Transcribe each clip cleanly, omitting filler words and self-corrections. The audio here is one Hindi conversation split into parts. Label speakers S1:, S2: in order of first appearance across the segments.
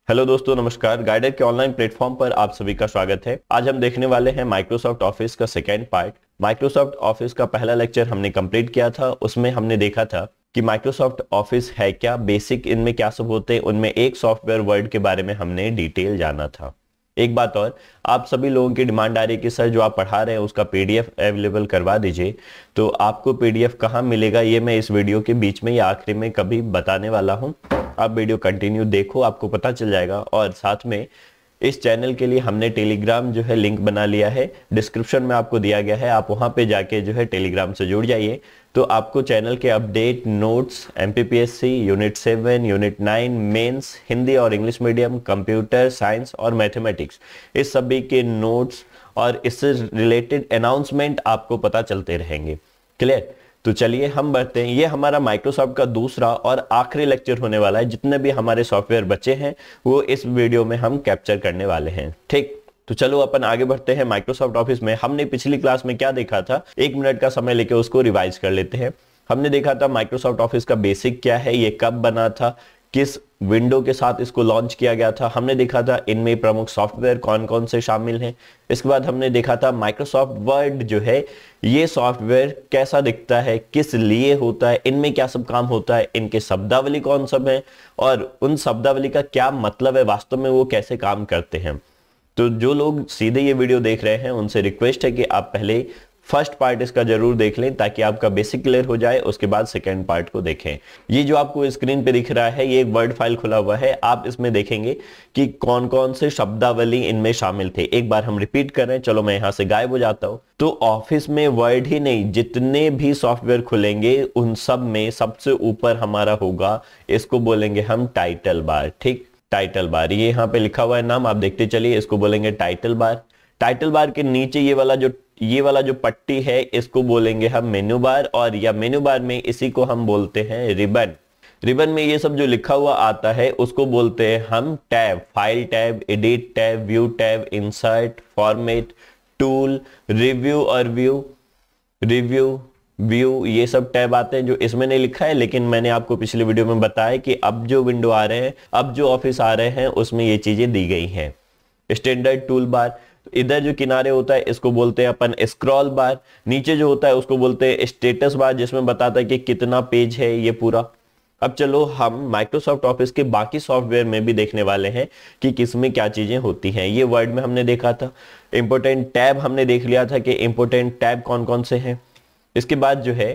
S1: हेलो दोस्तों, नमस्कार। गाइडर के ऑनलाइन प्लेटफॉर्म पर आप सभी का स्वागत है। आज हम देखने वाले हैं माइक्रोसॉफ्ट ऑफिस का सेकेंड पार्ट। माइक्रोसॉफ्ट ऑफिस का पहला लेक्चर हमने कंप्लीट किया था। उसमें हमने देखा था कि माइक्रोसॉफ्ट ऑफिस है क्या, बेसिक इनमें क्या सब होते हैं, उनमें एक सॉफ्टवेयर वर्ड के बारे में हमने डिटेल जाना था। एक बात और, आप सभी लोगों की डिमांड आ रही है कि सर जो आप पढ़ा रहे हैं उसका पीडीएफ अवेलेबल करवा दीजिए। तो आपको पीडीएफ कहाँ मिलेगा ये मैं इस वीडियो के बीच में या आखिरी में कभी बताने वाला हूँ। आप वीडियो कंटिन्यू देखो, आपको पता चल जाएगा। और साथ में इस चैनल के लिए हमने टेलीग्राम जो है लिंक बना लिया है, डिस्क्रिप्शन में आपको दिया गया है। आप वहां पे जाके जो है टेलीग्राम से जुड़ जाइए, तो आपको चैनल के update, notes, MPPSC unit 7, unit 9, mains, Hindi और इंग्लिश मीडियम, कंप्यूटर साइंस और मैथमेटिक्स, इस सभी के नोट्स और इससे रिलेटेड अनाउंसमेंट आपको पता चलते रहेंगे। क्लियर? तो चलिए हम बढ़ते हैं। ये हमारा माइक्रोसॉफ्ट का दूसरा और आखिरी लेक्चर होने वाला है। जितने भी हमारे सॉफ्टवेयर बचे हैं वो इस वीडियो में हम कैप्चर करने वाले हैं। ठीक, तो चलो अपन आगे बढ़ते हैं। माइक्रोसॉफ्ट ऑफिस में हमने पिछली क्लास में क्या देखा था, 1 मिनट का समय लेके उसको रिवाइज कर लेते हैं। हमने देखा था माइक्रोसॉफ्ट ऑफिस का बेसिक क्या है, ये कब बना था, किस विंडो के साथ इसको लॉन्च किया गया था। हमने देखा था इनमें प्रमुख सॉफ्टवेयर कौन कौन से शामिल हैं। इसके बाद हमने देखा था माइक्रोसॉफ्ट वर्ड जो है ये सॉफ्टवेयर कैसा दिखता है, किस लिए होता है, इनमें क्या सब काम होता है, इनके शब्दावली कौन सब है और उन शब्दावली का क्या मतलब है, वास्तव में वो कैसे काम करते हैं। तो जो लोग सीधे ये वीडियो देख रहे हैं उनसे रिक्वेस्ट है कि आप पहले फर्स्ट पार्ट इसका जरूर देख लें ताकि आपका बेसिक क्लियर हो जाए, उसके बाद सेकेंड पार्ट को देखें। ये जो आपको स्क्रीन पे दिख रहा है ये एक वर्ड फाइल खुला हुआ है। आप इसमें देखेंगे कि कौन कौन से शब्दावली इनमें शामिल थे। एक बार हम रिपीट कर रहे हैं, चलो मैं यहां से गायब हो जाता हूं। तो ऑफिस में वर्ड ही नहीं, जितने भी सॉफ्टवेयर खुलेंगे उन सब में सबसे ऊपर हमारा होगा, इसको बोलेंगे हम टाइटल बार। ठीक, टाइटल बार, ये यहाँ पे लिखा हुआ है नाम, आप देखते चलिए, इसको बोलेंगे टाइटल बार। टाइटल बार के नीचे ये वाला जो पट्टी है इसको बोलेंगे हम मेनू बार, और या मेनू बार में इसी को हम बोलते हैं रिबन। रिबन में ये सब जो लिखा हुआ आता है उसको बोलते हैं हम tab, file tab, edit tab, view tab, insert, format, tool, review और व्यू, ये सब टैब आते हैं जो इसमें नहीं लिखा है, लेकिन मैंने आपको पिछले वीडियो में बताया कि अब जो विंडो आ रहे हैं, अब जो ऑफिस आ रहे हैं उसमें ये चीजें दी गई हैं। स्टैंडर्ड टूल बार, इधर जो किनारे होता है इसको बोलते हैं अपन स्क्रॉल बार, नीचे जो होता है उसको बोलते हैं स्टेटस बार, जिसमें बताता है कि कितना पेज है ये पूरा। अब चलो हम माइक्रोसॉफ्ट ऑफिस के बाकी सॉफ्टवेयर में भी देखने वाले हैं कि किसमें क्या चीजें होती हैं। ये वर्ड में हमने देखा था। इंपोर्टेंट टैब हमने देख लिया था कि इंपोर्टेंट टैब कौन कौन से हैं। इसके बाद जो है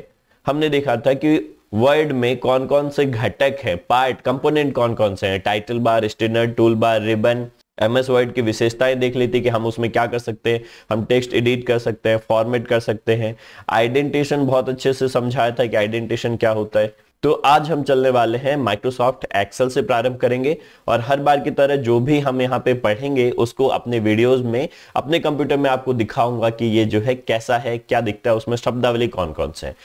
S1: हमने देखा था कि वर्ड में कौन कौन से घटक है, पार्ट, कंपोनेंट कौन कौन से हैं। Title bar, standard tool bar, ribbon. MS word की विशेषताएं देख ली थी कि हम उसमें क्या कर सकते हैं, हम टेक्स्ट एडिट कर सकते हैं, फॉर्मेट कर सकते हैं। आइडेंटिटेशन बहुत अच्छे से समझाया था कि आइडेंटिटेशन क्या होता है। तो आज हम चलने वाले हैं माइक्रोसॉफ्ट एक्सेल से प्रारंभ करेंगे, और हर बार की तरह जो भी हम यहाँ पे पढ़ेंगे उसको अपने वीडियोस में, अपने कंप्यूटर में आपको दिखाऊंगा कि ये जो है कैसा है, क्या दिखता है, उसमें शब्दावली कौन कौन से हैं।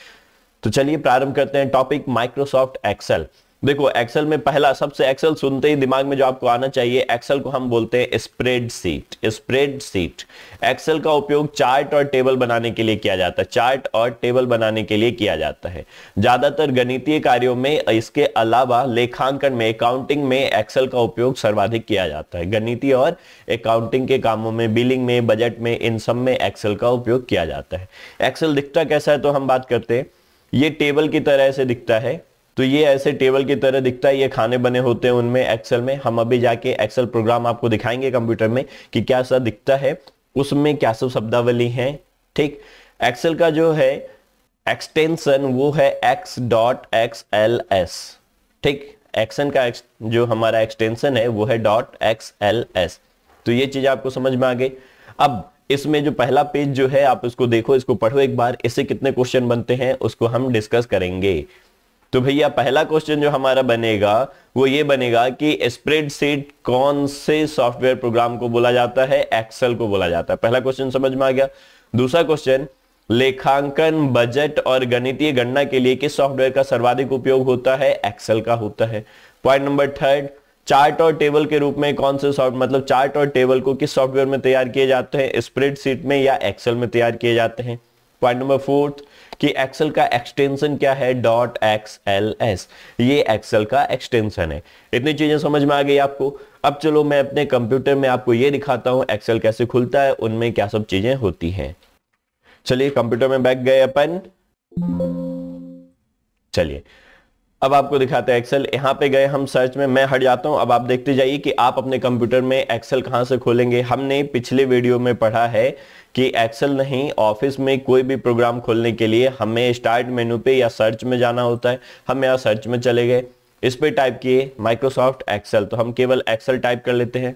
S1: तो चलिए प्रारंभ करते हैं टॉपिक माइक्रोसॉफ्ट एक्सेल। देखो एक्सेल में पहला, सबसे एक्सेल सुनते ही दिमाग में जो आपको आना चाहिए, एक्सेल को हम बोलते हैं स्प्रेडशीट। स्प्रेडशीट, एक्सेल का उपयोग चार्ट और टेबल बनाने के लिए किया जाता है। चार्ट और टेबल बनाने के लिए किया जाता है ज्यादातर गणितीय कार्यों में। इसके अलावा लेखांकन में, अकाउंटिंग में एक्सेल का उपयोग सर्वाधिक किया जाता है। गणितीय और अकाउंटिंग के कामों में, बिलिंग में, बजट में, इन सब में एक्सेल का उपयोग किया जाता है। एक्सेल दिखता कैसा है तो हम बात करते हैं। ये टेबल की तरह से दिखता है, तो ये ऐसे टेबल की तरह दिखता है। ये खाने बने होते हैं उनमें एक्सेल में। हम अभी जाके एक्सेल प्रोग्राम आपको दिखाएंगे कंप्यूटर में कि क्या सा दिखता है, उसमें क्या सब शब्दावली है। ठीक, एक्सेल का जो है एक्सटेंशन वो है x.xls। ठीक, एक्सेल का जो हमारा एक्सटेंशन है वो है .xls। तो ये चीज आपको समझ में आ गई। अब इसमें जो पहला पेज जो है आप इसको देखो, इसको पढ़ो एक बार, इससे कितने क्वेश्चन बनते हैं उसको हम डिस्कस करेंगे। तो भैया पहला क्वेश्चन जो हमारा बनेगा वो ये बनेगा कि स्प्रेडशीट कौन से सॉफ्टवेयर प्रोग्राम को बोला जाता है, एक्सेल को बोला जाता है। पहला क्वेश्चन समझ में आ गया। दूसरा क्वेश्चन, लेखांकन, बजट और गणितीय गणना के लिए किस सॉफ्टवेयर का सर्वाधिक उपयोग होता है, एक्सेल का होता है। पॉइंट नंबर थर्ड, चार्ट और टेबल के रूप में कौन से मतलब चार्ट और टेबल को किस सॉफ्टवेयर में तैयार किए जाते हैं, स्प्रेडशीट में या एक्सेल में तैयार किए जाते हैं। पॉइंट नंबर फोर्थ कि एक्सेल का एक्सटेंशन क्या है, .xls, ये एक्सेल का एक्सटेंशन है। इतनी चीजें समझ में आ गई आपको। अब चलो मैं अपने कंप्यूटर में आपको ये दिखाता हूं एक्सेल कैसे खुलता है, उनमें क्या सब चीजें होती हैं। चलिए कंप्यूटर में बैठ गए अपन। चलिए अब आपको दिखाते हैं एक्सेल। यहां पे गए हम सर्च में, मैं हट जाता हूं। अब आप देखते जाइए कि आप अपने कंप्यूटर में एक्सेल कहां से खोलेंगे। हमने पिछले वीडियो में पढ़ा है कि एक्सेल नहीं, ऑफिस में कोई भी प्रोग्राम खोलने के लिए हमें स्टार्ट मेनू पे या सर्च में जाना होता है। हम यहाँ सर्च में चले गए, इस पे टाइप किए माइक्रोसॉफ्ट एक्सेल, तो हम केवल एक्सेल टाइप कर लेते हैं।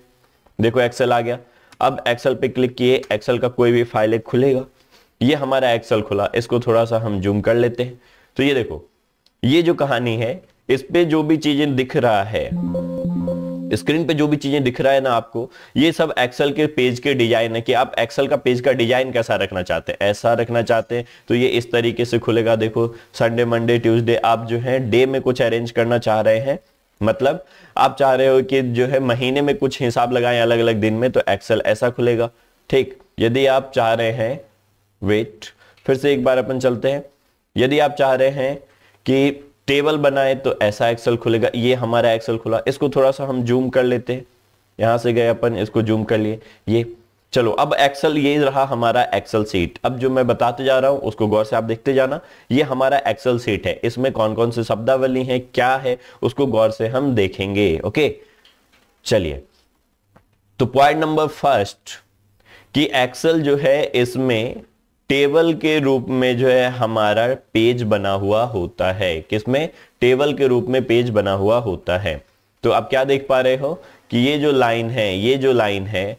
S1: देखो एक्सेल आ गया। अब एक्सेल पे क्लिक किए, एक्सेल का कोई भी फाइल एक खुलेगा। ये हमारा एक्सेल खुला, इसको थोड़ा सा हम जूम कर लेते हैं। तो ये देखो, ये जो कहानी है, इस पे जो भी चीजें दिख रहा है, स्क्रीन पे जो भी चीजें दिख रहा है ना आपको, ये सब एक्सेल के पेज के डिजाइन है कि आप एक्सेल का पेज का डिजाइन कैसा रखना चाहते हैं। ऐसा रखना चाहते हैं तो ये इस तरीके से खुलेगा। देखो संडे, मंडे, ट्यूसडे, आप जो है डे में कुछ अरेंज करना चाह रहे हैं, मतलब आप चाह रहे हो कि जो है महीने में कुछ हिसाब लगाएं अलग अलग दिन में, तो एक्सेल ऐसा खुलेगा। ठीक, यदि आप चाह रहे हैं, वेट फिर से एक बार अपन चलते हैं, यदि आप चाह रहे हैं कि टेबल बनाए तो ऐसा एक्सेल खुलेगा। ये हमारा एक्सेल खुला, इसको थोड़ा सा हम जूम कर लेते हैं। यहां से गए अपन, इसको जूम कर लिए। ये चलो, अब एक्सेल, ये रहा हमारा एक्सेल सीट। अब जो मैं बताते जा रहा हूं उसको गौर से आप देखते जाना। ये हमारा एक्सेल सीट है, इसमें कौन कौन से शब्दावली है, क्या है, उसको गौर से हम देखेंगे। ओके चलिए, तो पॉइंट नंबर फर्स्ट कि एक्सेल जो है इसमें टेबल के रूप में जो है हमारा पेज बना हुआ होता है। किसमें? टेबल के रूप में पेज बना हुआ होता है। तो आप क्या देख पा रहे हो कि ये जो लाइन है, ये जो लाइन है,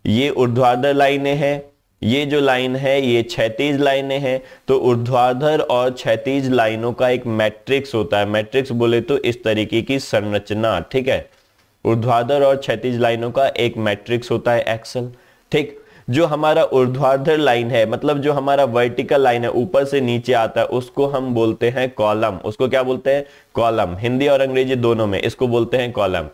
S1: ये ऊर्ध्वाधर लाइनें हैं, ये जो लाइन है ये क्षैतिज लाइनें हैं। तो ऊर्ध्वाधर और क्षैतिज लाइनों का एक मैट्रिक्स होता है। मैट्रिक्स बोले तो इस तरीके की संरचना, ठीक है। ऊर्ध्वाधर और क्षैतिज लाइनों का एक मैट्रिक्स होता है एक्सेल। ठीक, जो हमारा ऊर्ध्वाधर लाइन है, मतलब जो हमारा वर्टिकल लाइन है, ऊपर से नीचे आता है, उसको हम बोलते हैं कॉलम। उसको क्या बोलते हैं? कॉलम। हिंदी और अंग्रेजी दोनों में इसको बोलते हैं कॉलम।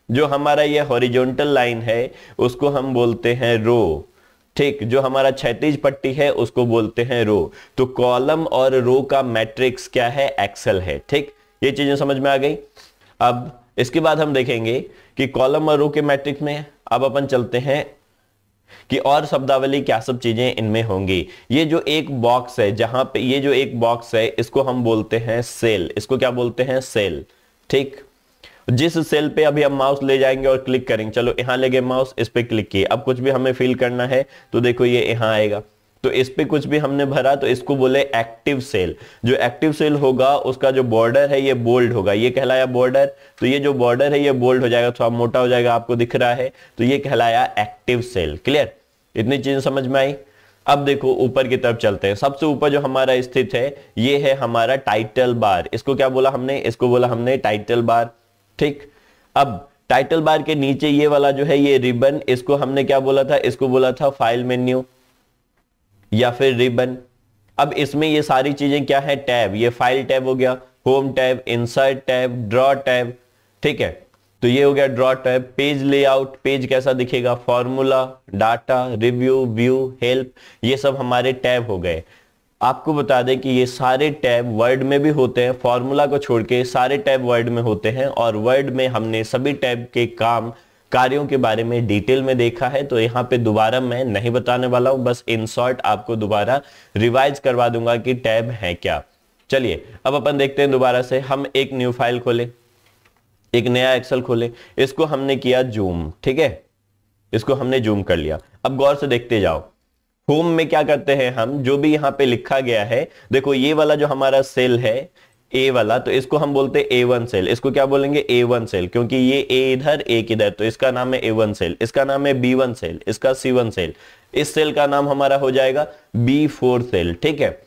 S1: जो हमारा ये हॉरिजॉन्टल लाइन है उसको हम बोलते हैं रो। ठीक, जो हमारा क्षैतिज पट्टी है उसको बोलते हैं रो। तो कॉलम और रो का मैट्रिक्स क्या है? एक्सेल है। ठीक, ये चीजें समझ में आ गई। अब इसके बाद हम देखेंगे कि कॉलम और रो के मैट्रिक्स में अब अपन चलते हैं कि और शब्दावली क्या सब चीजें इनमें होंगी। ये जो एक बॉक्स है, जहां पे ये जो एक बॉक्स है, इसको हम बोलते हैं सेल। इसको क्या बोलते हैं? सेल। ठीक, जिस सेल पे अभी हम माउस ले जाएंगे और क्लिक करेंगे, चलो यहां ले गए माउस, इस पे क्लिक किए। अब कुछ भी हमें फिल करना है तो देखो ये यहां आएगा, तो इस पे कुछ भी हमने भरा तो इसको बोले एक्टिव सेल। जो एक्टिव सेल होगा उसका जो बॉर्डर है ये बोल्ड होगा, ये कहलाया बॉर्डर। तो ये जो बॉर्डर है ये बोल्ड हो जाएगा, थोड़ा मोटा हो जाएगा, आपको दिख रहा है, तो ये कहलाया एक्टिव सेल। क्लियर? इतनी चीजें समझ में आई। अब देखो ऊपर की तरफ चलते हैं। सबसे ऊपर जो हमारा स्थित है ये है हमारा टाइटल बार। इसको क्या बोला हमने? इसको बोला हमने टाइटल बार। ठीक, अब टाइटल बार के नीचे ये वाला जो है ये रिबन, इसको हमने क्या बोला था? इसको बोला था फाइल मेन्यू या फिर रिबन। अब इसमें ये सारी चीजें क्या है? टैब। ये फाइल टैब हो गया, home tab, insert tab, draw tab. ठीक है, तो ये हो गया draw tab. Page layout, page कैसा दिखेगा, formula, data, review, view, help, ये सब हमारे टैब हो गए। आपको बता दें कि ये सारे टैब वर्ड में भी होते हैं, फॉर्मूला को छोड़ के सारे टैब वर्ड में होते हैं। और वर्ड में हमने सभी टैब के कार्यों के बारे में डिटेल में देखा है, तो यहाँ पे दोबारा मैं नहीं बताने वाला हूं, बस इन शॉर्ट आपको दोबारा रिवाइज करवा दूंगा कि टैब है क्या। चलिए अब अपन देखते हैं दोबारा से। हम एक न्यू फाइल खोले, एक नया एक्सेल खोले, इसको हमने किया जूम। ठीक है, इसको हमने जूम कर लिया। अब गौर से देखते जाओ, होम में क्या करते हैं हम, जो भी यहां पे लिखा गया है, देखो ये वाला जो हमारा सेल है ए वाला, तो इसको हम बोलते हैं A1 सेल। इसको क्या बोलेंगे? A1 सेल, क्योंकि ये ए इधर एक इधर, तो इसका नाम है A1 सेल। इसका नाम है B1 सेल, इसका C1 सेल। इस सेल का नाम हमारा हो जाएगा B4 सेल। ठीक है,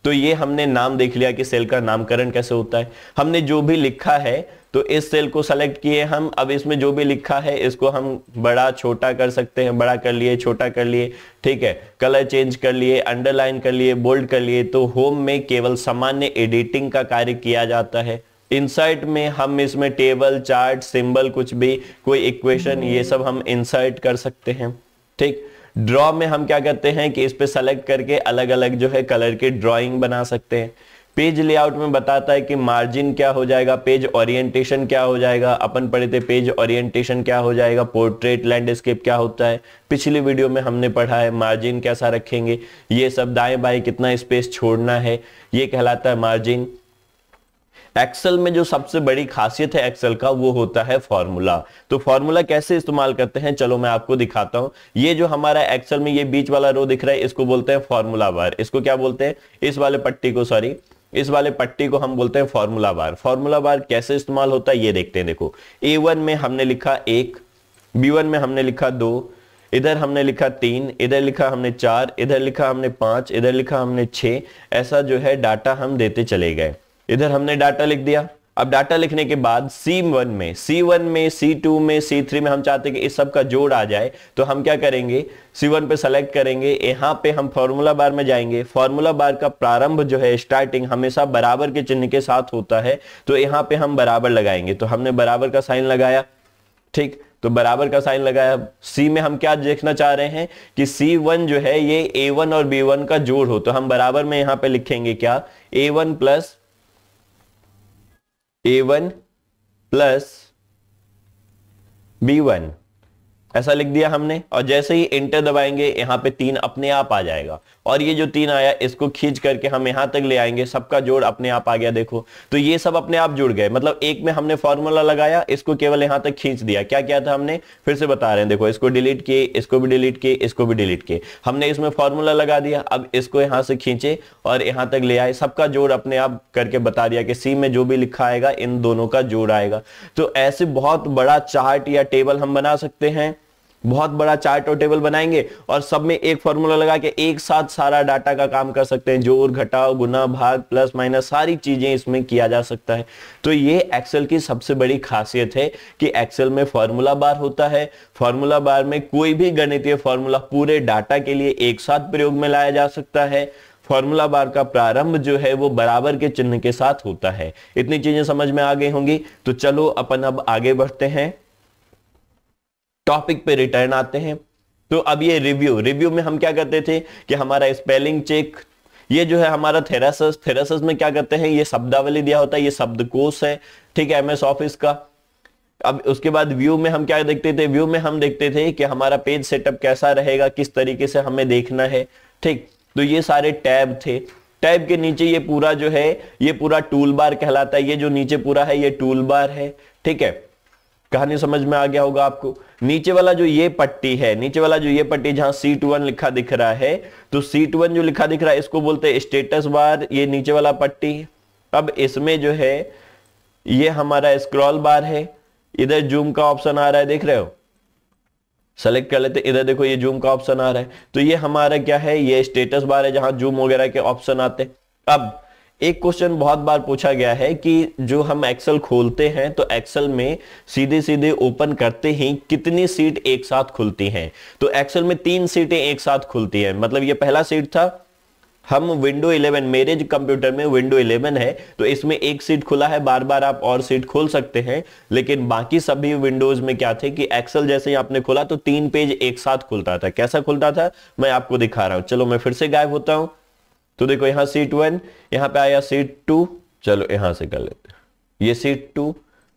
S1: तो ये हमने नाम देख लिया कि सेल का नामकरण कैसे होता है। हमने जो भी लिखा है तो इस सेल को सेलेक्ट किए हम। अब इसमें जो भी लिखा है इसको हम बड़ा छोटा कर सकते हैं, बड़ा कर लिए, छोटा कर लिए। ठीक है, कलर चेंज कर लिए, अंडरलाइन कर लिए, बोल्ड कर लिए। तो होम में केवल सामान्य एडिटिंग का कार्य किया जाता है। इंसर्ट में हम इसमें टेबल, चार्ट, सिंबल, कुछ भी, कोई इक्वेशन, ये सब हम इंसर्ट कर सकते हैं। ठीक, ड्रॉ में हम क्या करते हैं कि इस पे सेलेक्ट करके अलग अलग जो है कलर के ड्राइंग बना सकते हैं। पेज लेआउट में बताता है कि मार्जिन क्या हो जाएगा, पेज ओरिएंटेशन क्या हो जाएगा, अपन पढ़े थे पेज ओरिएंटेशन क्या हो जाएगा, पोर्ट्रेट लैंडस्केप क्या होता है, पिछली वीडियो में हमने पढ़ा है, मार्जिन कैसा रखेंगे, ये सब दाएं बाएं कितना स्पेस छोड़ना है, ये कहलाता है मार्जिन। एक्सेल में जो सबसे बड़ी खासियत है एक्सेल का वो होता है फॉर्मूला। तो फॉर्मूला कैसे इस्तेमाल करते हैं चलो मैं आपको दिखाता हूं। ये जो हमारा एक्सेल में ये बीच वाला रो दिख रहा है इसको बोलते हैं फॉर्मूला बार। इसको क्या बोलते हैं, इस वाले पट्टी को, सॉरी इस वाले पट्टी को हम बोलते हैं फॉर्मूला बार। फॉर्मूला बार कैसे इस्तेमाल होता है ये देखते हैं। देखो A1 में हमने लिखा 1, B1 में हमने लिखा 2, इधर हमने लिखा 3, इधर लिखा हमने 4, इधर लिखा हमने 5, इधर लिखा हमने 6, ऐसा जो है डाटा हम देते चले गए। इधर हमने डाटा लिख दिया। अब डाटा लिखने के बाद C1 में, C2 में, C3 में हम चाहते हैं कि इस सब का जोड़ आ जाए, तो हम क्या करेंगे, C1 पे सेलेक्ट करेंगे, यहां पे हम फॉर्मूला बार में जाएंगे। फॉर्मूला बार का प्रारंभ जो है, स्टार्टिंग हमेशा बराबर के चिन्ह के साथ होता है, तो यहां पे हम बराबर लगाएंगे। तो हमने बराबर का साइन लगाया, ठीक, तो बराबर का साइन लगाया। सी में हम क्या देखना चाह रहे हैं कि C1 जो है ये A1 और B1 का जोड़ हो, तो हम बराबर में यहां पे लिखेंगे क्या, A1 प्लस B1, ऐसा लिख दिया हमने। और जैसे ही इंटर दबाएंगे यहां पे 3 अपने आप आ जाएगा, और ये जो 3 आया इसको खींच करके हम यहां तक ले आएंगे, सबका जोड़ अपने आप आ गया। देखो तो ये सब अपने आप जुड़ गए, मतलब एक में हमने फॉर्मूला लगाया, इसको केवल यहां तक खींच दिया। क्या किया था हमने, फिर से बता रहे हैं, देखो इसको डिलीट किए, इसको भी डिलीट किए, इसको भी डिलीट किए, हमने इसमें फॉर्मूला लगा दिया। अब इसको यहां से खींचे और यहां तक ले आए, सबका जोड़ अपने आप करके बता दिया कि सी में जो भी लिखा आएगा इन दोनों का जोड़ आएगा। तो ऐसे बहुत बड़ा चार्ट या टेबल हम बना सकते हैं, बहुत बड़ा चार्ट और टेबल बनाएंगे और सब में एक फॉर्मूला लगा के एक साथ सारा डाटा का काम कर सकते हैं, जोड़ घटाव गुना भाग प्लस माइनस सारी चीजें इसमें किया जा सकता है। तो ये एक्सेल की सबसे बड़ी खासियत है कि एक्सेल में फॉर्मूला बार होता है। फॉर्मूला बार में कोई भी गणितीय फॉर्मूला पूरे डाटा के लिए एक साथ प्रयोग में लाया जा सकता है। फॉर्मूला बार का प्रारंभ जो है वो बराबर के चिन्ह के साथ होता है। इतनी चीजें समझ में आ गई होंगी। तो चलो अपन अब आगे बढ़ते हैं, टॉपिक पे रिटर्न आते हैं। तो अब ये रिव्यू में हम क्या करते थे कि हमारा स्पेलिंग चेक, ये जो है हमारा थेरेसस में क्या करते हैं, ये शब्दावली दिया होता है, ये शब्दकोश है, ठीक है, MS ऑफिस का। अब उसके बाद व्यू में हम क्या देखते थे, व्यू में हम देखते थे कि हमारा पेज सेटअप कैसा रहेगा, किस तरीके से हमें देखना है, ठीक। तो ये सारे टैब थे। टैब के नीचे ये पूरा जो है ये पूरा टूल बार कहलाता है। ये जो नीचे पूरा है ये टूल बार है, ठीक है। कहानी समझ में आ गया होगा आपको। नीचे वाला जो ये पट्टी है, नीचे वाला जो ये पट्टी जहां C1 लिखा दिख रहा है, तो C1 जो लिखा दिख रहा है इसको बोलते हैं स्टेटस बार, ये नीचे वाला पट्टी। अब इसमें जो है ये हमारा स्क्रॉल बार है, इधर जूम का ऑप्शन आ रहा है, देख रहे हो, सेलेक्ट कर लेते, इधर देखो ये जूम का ऑप्शन आ रहा है। तो ये हमारा क्या है, ये स्टेटस बार है जहां जूम वगैरह के ऑप्शन आते हैं। अब एक क्वेश्चन बहुत बार पूछा गया है कि जो हम एक्सेल खोलते हैं तो एक्सेल में सीधे सीधे ओपन करते ही कितनी सीट एक साथ खुलती हैं। तो एक्सेल में 3 सीटें एक साथ खुलती हैं। मतलब ये पहला सीट था, हम विंडो 11, मेरे कंप्यूटर में विंडो 11 है तो इसमें एक सीट खुला है, बार बार आप और सीट खोल सकते हैं। लेकिन बाकी सभी विंडोज में क्या थे कि एक्सेल जैसे ही आपने खोला तो 3 पेज एक साथ खुलता था। कैसा खुलता था मैं आपको दिखा रहा हूं। चलो मैं फिर से गायब होता हूं। तो देखो यहां सीट 1, यहां पे आया सीट 2, चलो यहां से कर लेते हैं, ये सीट 2,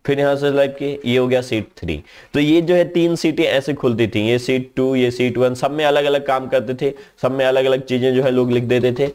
S1: फिर यहां से लग के ये हो गया सीट 3। तो ये जो है 3 सीटें ऐसे खुलती थी, ये सीट 2, ये सीट 1, सब में अलग अलग काम करते थे, सब में अलग अलग चीजें जो है लोग लिख देते थे,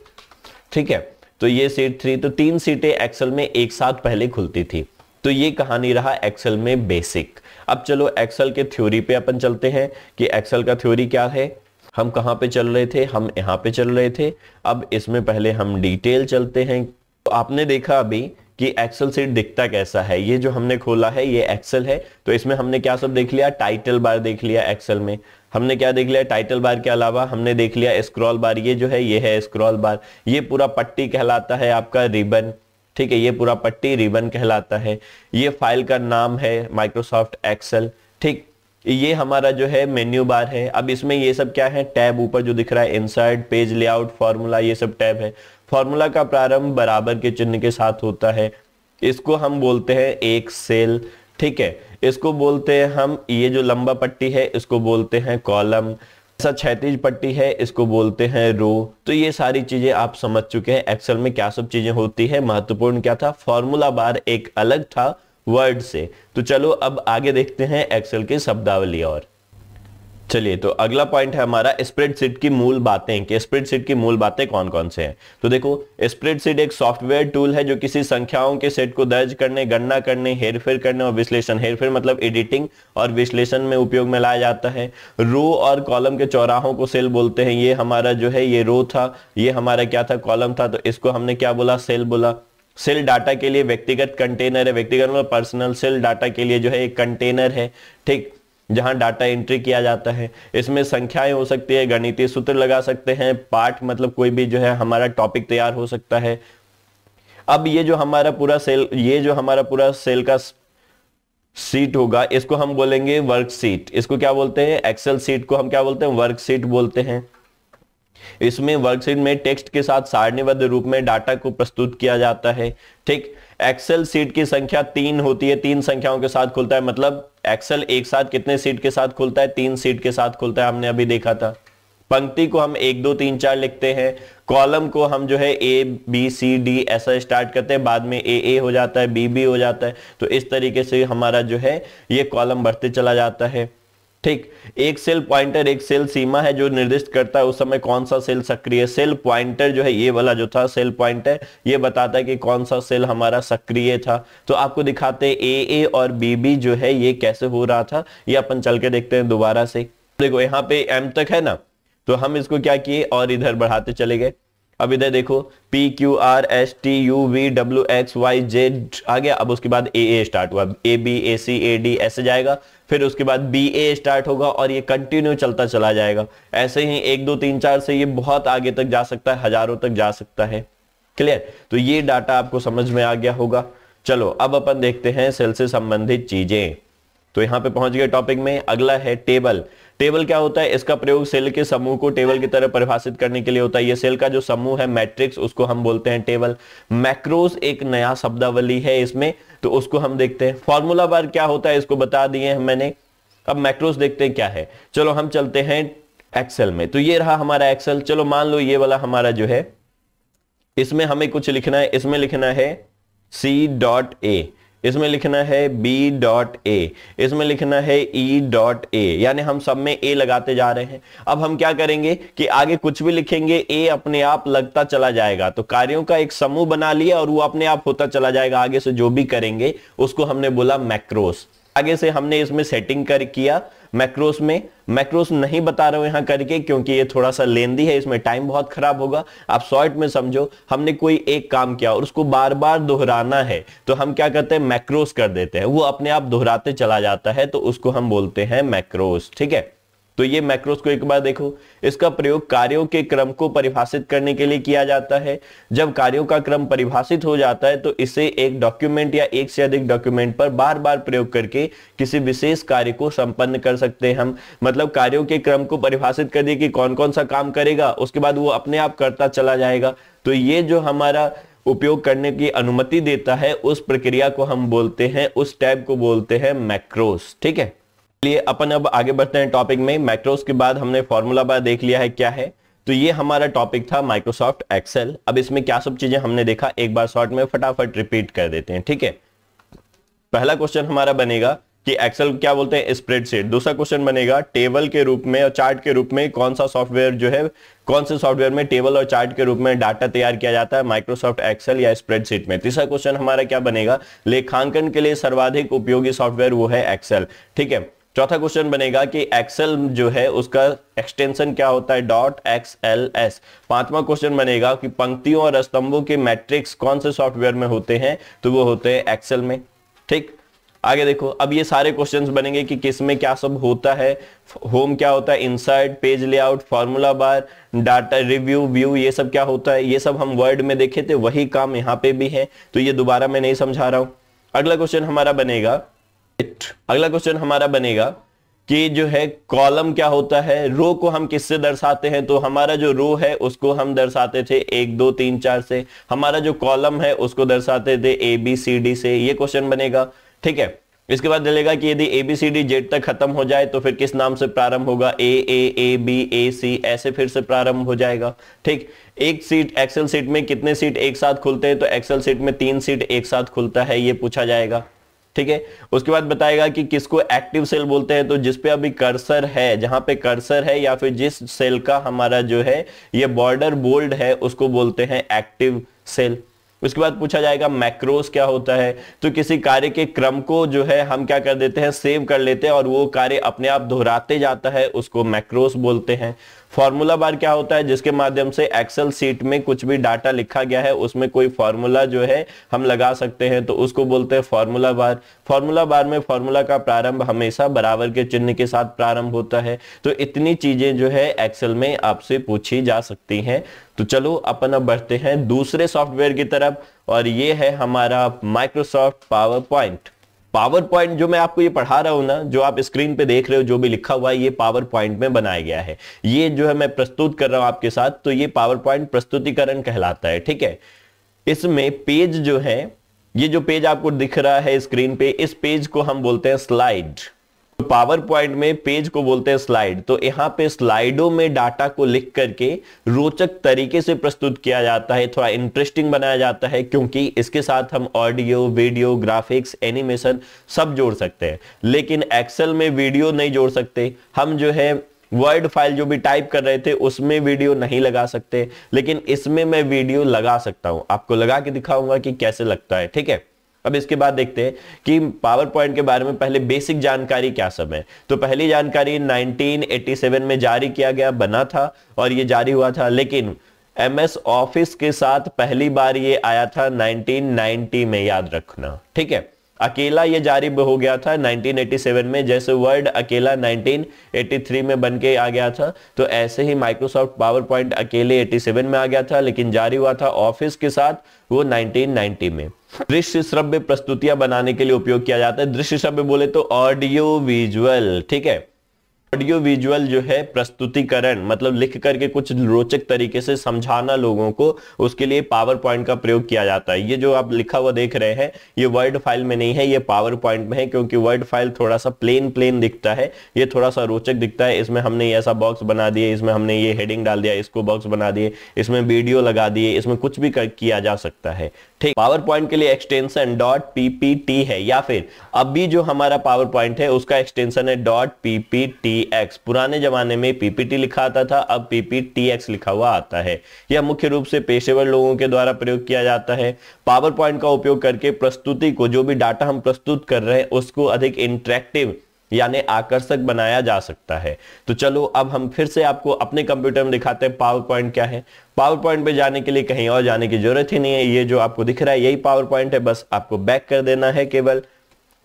S1: ठीक है। तो ये सीट 3, तो 3 सीटें एक्सेल में एक साथ पहले खुलती थी। तो ये कहानी रहा एक्सेल में बेसिक। अब चलो एक्सेल के थ्योरी पे अपन चलते हैं कि एक्सेल का थ्योरी क्या है। हम कहां पे चल रहे थे, हम यहां पे चल रहे थे। अब इसमें पहले हम डिटेल चलते हैं। तो आपने देखा अभी कि एक्सेल सीट दिखता कैसा है। ये जो हमने खोला है ये एक्सेल है, तो इसमें हमने क्या सब देख लिया, टाइटल बार देख लिया। एक्सेल में हमने क्या देख लिया, टाइटल बार के अलावा हमने देख लिया स्क्रॉल बार। ये जो है ये है स्क्रॉल बार। ये पूरा पट्टी कहलाता है आपका रिबन, ठीक है, ये पूरा पट्टी रिबन कहलाता है। ये फाइल का नाम है माइक्रोसॉफ्ट एक्सेल, ठीक। ये हमारा जो है मेन्यू बार है। अब इसमें ये सब क्या है, टैब ऊपर जो दिख रहा है, इंसर्ट, पेज लेआउट, फॉर्मूला, ये सब टैब है। फॉर्मूला का प्रारंभ बराबर के चिन्ह के साथ होता है। इसको हम बोलते हैं एक सेल, ठीक है। इसको बोलते हैं हम, ये जो लंबा पट्टी है इसको बोलते हैं कॉलम। ऐसा क्षैतिज पट्टी है, इसको बोलते हैं रो। तो ये सारी चीजें आप समझ चुके हैं एक्सेल में क्या सब चीजें होती है। महत्वपूर्ण क्या था, फॉर्मूला बार एक अलग था वर्ड से। तो चलो अब आगे देखते हैं एक्सेल की शब्दावली। और चलिए, तो अगला पॉइंट है हमारा स्प्रेडशीट की मूल बातें, कि स्प्रेडशीट की मूल बातें कौन कौन से हैं। तो देखो, स्प्रेडशीट एक सॉफ्टवेयर टूल है जो किसी संख्याओं के सेट को दर्ज करने, गणना करने, हेरफेर करने और विश्लेषण, हेरफेर मतलब एडिटिंग और विश्लेषण में उपयोग में लाया जाता है। रो और कॉलम के चौराहों को सेल बोलते हैं। ये हमारा जो है ये रो था, ये हमारा क्या था, कॉलम था, तो इसको हमने क्या बोला, सेल बोला। सेल डाटा के लिए व्यक्तिगत कंटेनर है, व्यक्तिगत मतलब पर्सनल। सेल डाटा के लिए जो है एक कंटेनर है, ठीक, जहां डाटा एंट्री किया जाता है। इसमें संख्याएं हो सकती है, गणितीय सूत्र लगा सकते हैं, पाठ मतलब कोई भी जो है हमारा टॉपिक तैयार हो सकता है। अब ये जो हमारा पूरा सेल, ये जो हमारा पूरा सेल का सीट होगा, इसको हम बोलेंगे वर्कशीट। इसको क्या बोलते हैं, एक्सेल सीट को हम क्या बोलते हैं, वर्कशीट बोलते हैं। इसमें वर्कशीट में टेक्स्ट के साथ सारणीबद्ध रूप में डाटा को प्रस्तुत किया जाता है, ठीक। एक्सेल सीट की संख्या 3 होती है, 3 संख्याओं के साथ खुलता है। मतलब एक्सेल एक साथ कितने सीट के साथ खुलता है, 3 सीट के साथ खुलता है, हमने अभी देखा था। पंक्ति को हम 1 2 3 4 लिखते हैं, कॉलम को हम जो है A B C D ऐसा स्टार्ट करते हैं, बाद में A हो जाता है, B हो जाता है। तो इस तरीके से हमारा जो है ये कॉलम बढ़ते चला जाता है, ठीक। एक सेल पॉइंटर, एक सेल सीमा है जो निर्दिष्ट करता है उस समय कौन सा सेल सक्रिय है। सेल पॉइंटर जो है ये वाला जो था सेल पॉइंटर, ये बताता है कि कौन सा सेल हमारा सक्रिय था। तो आपको दिखाते ए और बी जो है ये कैसे हो रहा था, ये अपन चल के देखते हैं दोबारा से। देखो यहाँ पे M तक है ना, तो हम इसको क्या किए और इधर बढ़ाते चले गए। अब इधर देखो P Q R S T U V W X Y Z आ गया। अब उसके बाद A स्टार्ट हुआ, A B A C A D ऐसे जाएगा, फिर उसके बाद B A स्टार्ट होगा और ये कंटिन्यू चलता चला जाएगा। ऐसे ही 1 2 3 4 से ये बहुत आगे तक जा सकता है, हजारों तक जा सकता है। क्लियर? तो ये डाटा आपको समझ में आ गया होगा। चलो अब अपन देखते हैं सेल से संबंधित चीजें। तो यहां पे पहुंच गए टॉपिक में। अगला है टेबल। टेबल क्या होता है, इसका प्रयोग सेल के समूह को टेबल की तरह परिभाषित करने के लिए होता है। ये सेल का जो समूह है मैट्रिक्स, उसको हम बोलते हैं टेबल। मैक्रोस एक नया शब्दावली है इसमें, तो उसको हम देखते हैं। फॉर्मूला बार क्या होता है इसको बता दिए हैं मैंने। अब मैक्रोस देखते हैं क्या है। चलो हम चलते हैं एक्सेल में। तो ये रहा हमारा एक्सेल। चलो मान लो ये वाला हमारा जो है, इसमें हमें कुछ लिखना है। इसमें लिखना है C.A, इसमें लिखना है B.A, इसमें लिखना है E.A, यानी हम सब में A लगाते जा रहे हैं। अब हम क्या करेंगे कि आगे कुछ भी लिखेंगे A अपने आप लगता चला जाएगा। तो कार्यों का एक समूह बना लिया और वो अपने आप होता चला जाएगा। आगे से जो भी करेंगे उसको हमने बोला मैक्रोस। आगे से हमने इसमें सेटिंग किया मैक्रोस में। मैक्रोस नहीं बता रहा हूं यहां करके क्योंकि ये थोड़ा सा लेंदी है, इसमें टाइम बहुत खराब होगा। आप शॉर्ट में समझो, हमने कोई एक काम किया और उसको बार बार दोहराना है तो हम क्या करते हैं, मैक्रोस कर देते हैं। वो अपने आप दोहराते चला जाता है, तो उसको हम बोलते हैं मैक्रोस, ठीक है। तो ये मैक्रोस को एक बार देखो। इसका प्रयोग कार्यों के क्रम को परिभाषित करने के लिए किया जाता है। जब कार्यों का क्रम परिभाषित हो जाता है तो इसे एक डॉक्यूमेंट या एक से अधिक डॉक्यूमेंट पर बार बार प्रयोग करके किसी विशेष कार्य को संपन्न कर सकते हैं हम। मतलब कार्यों के क्रम को परिभाषित कर दिए कि कौन कौन सा काम करेगा, उसके बाद वो अपने आप करता चला जाएगा। तो ये जो हमारा उपयोग करने की अनुमति देता है उस प्रक्रिया को हम बोलते हैं, उस टैब को बोलते हैं मैक्रोस, ठीक है। लिए अपन अब आगे बढ़ते हैं टॉपिक में। मैक्रोस के बाद हमने फॉर्मूला बार देख लिया है क्या है। तो ये हमारा टॉपिक था माइक्रोसॉफ्ट एक्सेल। अब इसमें क्या सब चीजें हमने देखा एक बार शॉर्ट में फटाफट रिपीट कर देते हैं, ठीक है। पहला क्वेश्चन हमारा बनेगा कि एक्सेल क्या बोलते हैं, स्प्रेडशीट। दूसरा क्वेश्चन बनेगा टेबल के रूप में और चार्ट के रूप में कौन सा सॉफ्टवेयर जो है, कौन से सॉफ्टवेयर में टेबल और चार्ट के रूप में डाटा तैयार किया जाता है, माइक्रोसॉफ्ट एक्सेल या स्प्रेडशीट में। तीसरा क्वेश्चन हमारा क्या बनेगा, लेखांकन के लिए सर्वाधिक उपयोगी सॉफ्टवेयर वो है एक्सेल, ठीक है। चौथा क्वेश्चन बनेगा कि एक्सेल जो है उसका एक्सटेंशन क्या होता है, .xls। पांचवा क्वेश्चन बनेगा कि पंक्तियों और स्तंभों के मैट्रिक्स कौन से सॉफ्टवेयर में होते हैं, तो वो होते हैं एक्सेल में, ठीक। आगे देखो, अब ये सारे क्वेश्चंस बनेंगे कि किस में क्या सब होता है। होम क्या होता है, insert, page layout, formula bar, data review, view, ये सब क्या होता है। ये सब हम वर्ड में देखे थे, वही काम यहाँ पे भी है, तो ये दोबारा मैं नहीं समझा रहा हूं। अगला क्वेश्चन हमारा बनेगा कि जो है कॉलम क्या होता है, रो को हम किससे दर्शाते हैं। तो हमारा जो रो है उसको हम दर्शाते थे 1 2 3 4 से। हमारा जो कॉलम है उसको दर्शाते थे ABCD से। ये क्वेश्चन बनेगा, ठीक है। इसके बाद डलेगा कि यदि ABCD Z तक खत्म हो जाए तो फिर किस नाम से प्रारंभ होगा, A B A C ऐसे फिर से प्रारंभ हो जाएगा। ठीक, एक सीट एक्सेल सीट में कितने सीट एक साथ खुलते हैं, तो एक्सेल सीट में 3 सीट एक साथ खुलता है, ये पूछा जाएगा। ठीक है, उसके बाद बताएगा कि किसको एक्टिव सेल बोलते हैं, तो जिसपे अभी कर्सर है, जहां पे कर्सर है या फिर जिस सेल का हमारा जो है ये बॉर्डर बोल्ड है उसको बोलते हैं एक्टिव सेल। उसके बाद पूछा जाएगा मैक्रोस क्या होता है, तो किसी कार्य के क्रम को जो है हम क्या कर देते हैं, सेव कर लेते हैं और वो कार्य अपने आप दोहराते जाता है, उसको मैक्रोस बोलते हैं। फॉर्मूला बार क्या होता है, जिसके माध्यम से एक्सेल सीट में कुछ भी डाटा लिखा गया है उसमें कोई फॉर्मूला जो है हम लगा सकते हैं, तो उसको बोलते हैं फॉर्मूला बार। फॉर्मूला बार में फॉर्मूला का प्रारंभ हमेशा बराबर के चिन्ह के साथ प्रारंभ होता है। तो इतनी चीजें जो है एक्सेल में आपसे पूछी जा सकती हैं। तो चलो अपन अब बढ़ते हैं दूसरे सॉफ्टवेयर की तरफ, और ये है हमारा Microsoft power point. Power point जो मैं आपको ये पढ़ा रहा हूं ना, जो आप स्क्रीन पे देख रहे हो, जो भी लिखा हुआ है, ये पावर पॉइंट में बनाया गया है। ये जो है मैं प्रस्तुत कर रहा हूं आपके साथ, तो ये पावर पॉइंट प्रस्तुतिकरण कहलाता है। ठीक है, इसमें पेज जो है, ये जो पेज आपको दिख रहा है स्क्रीन पे, इस पेज को हम बोलते हैं स्लाइड। पावर पॉइंट में पेज को बोलते हैं स्लाइड। तो यहां पे स्लाइडों में डाटा को लिख करके रोचक तरीके से प्रस्तुत किया जाता है, थोड़ा इंटरेस्टिंग बनाया जाता है, क्योंकि इसके साथ हम ऑडियो, वीडियो, ग्राफिक्स, एनिमेशन सब जोड़ सकते हैं। लेकिन एक्सेल में वीडियो नहीं जोड़ सकते। हम जो है वर्ड फाइल जो भी टाइप कर रहे थे उसमें वीडियो नहीं लगा सकते, लेकिन इसमें मैं वीडियो लगा सकता हूं। आपको लगा के दिखाऊंगा कि कैसे लगता है। ठीक है, अब इसके बाद देखते हैं कि पावर पॉइंट के बारे में पहले बेसिक जानकारी क्या सब है। तो पहली जानकारी 1987 में जारी किया गया, बना था और ये जारी हुआ था, लेकिन MS ऑफिस के साथ पहली बार ये आया था 1990 में, याद रखना। ठीक है, अकेला ये जारी हो गया था 1987 में, जैसे वर्ड अकेला 1983 में बन के आ गया था, तो ऐसे ही माइक्रोसॉफ्ट पावर पॉइंट अकेले 87 में आ गया था, लेकिन जारी हुआ था ऑफिस के साथ वो 1990 में। दृश्य श्रव्य प्रस्तुतियां बनाने के लिए उपयोग किया जाता है। दृश्य श्रव्य बोले तो ऑडियो विजुअल। ठीक है, ऑडियो विजुअल जो है प्रस्तुतिकरण, मतलब लिख करके कुछ रोचक तरीके से समझाना लोगों को, उसके लिए पावर पॉइंट का प्रयोग किया जाता है। ये जो आप लिखा हुआ देख रहे हैं ये वर्ड फाइल में नहीं है, ये पावर पॉइंट में है, क्योंकि वर्ड फाइल थोड़ा सा प्लेन दिखता है, ये थोड़ा सा रोचक दिखता है। इसमें हमने ऐसा बॉक्स बना दिए, इसमें हमने ये हेडिंग डाल दिया, इसको बॉक्स बना दिए, इसमें वीडियो लगा दिए, इसमें कुछ भी किया जा सकता है। ठीक, पावर पॉइंट के लिए एक्सटेंशन .ppt है, या फिर अभी जो हमारा पावर पॉइंट है उसका एक्सटेंशन है .pptx। पुराने जमाने में PPT लिखा आता था, अब PPTX लिखा हुआ आता है। यह मुख्य रूप से पेशेवर लोगों के द्वारा प्रयोग किया जाता है। पावर पॉइंट का उपयोग करके प्रस्तुति को, जो भी डाटा हम प्रस्तुत कर रहे हैं उसको अधिक इंटरेक्टिव यानी आकर्षक बनाया जा सकता है। तो चलो अब हम फिर से आपको अपने कंप्यूटर में दिखाते हैं पावर पॉइंट क्या है। पावर पॉइंट पे जाने के लिए कहीं और जाने की जरूरत ही नहीं है, ये जो आपको दिख रहा है यही पावर पॉइंट है, बस आपको बैक कर देना है केवल।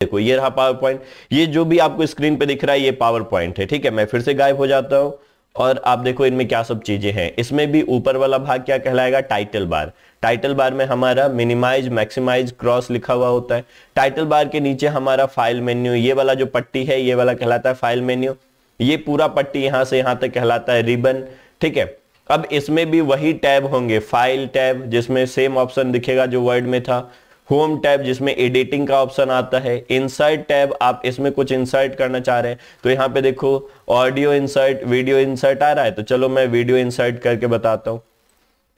S1: देखो ये रहा पावर पॉइंट, ये जो भी आपको स्क्रीन पे दिख रहा है ये पावर पॉइंट है। ठीक है, मैं फिर से गायब हो जाता हूं और आप देखो इनमें क्या सब चीजें हैं। इसमें भी ऊपर वाला भाग क्या कहलाएगा, टाइटल बार। टाइटल बार में हमारा मिनिमाइज, मैक्सिमाइज, क्रॉस लिखा हुआ होता है। टाइटल बार के नीचे हमारा फाइल मेन्यू, ये वाला जो पट्टी है ये वाला कहलाता है फाइल मेन्यू। ये पूरा पट्टी यहां से यहां तक कहलाता है रिबन। ठीक है, अब इसमें भी वही टैब होंगे, फाइल टैब जिसमें सेम ऑप्शन दिखेगा जो वर्ड में था, होम टैब जिसमें एडिटिंग का ऑप्शन आता है, इंसर्ट टैब आप इसमें कुछ इंसर्ट करना चाह रहे हैं तो यहाँ पे देखो ऑडियो इंसर्ट, वीडियो इंसर्ट आ रहा है, तो चलो मैं वीडियो इंसर्ट करके बताता हूँ।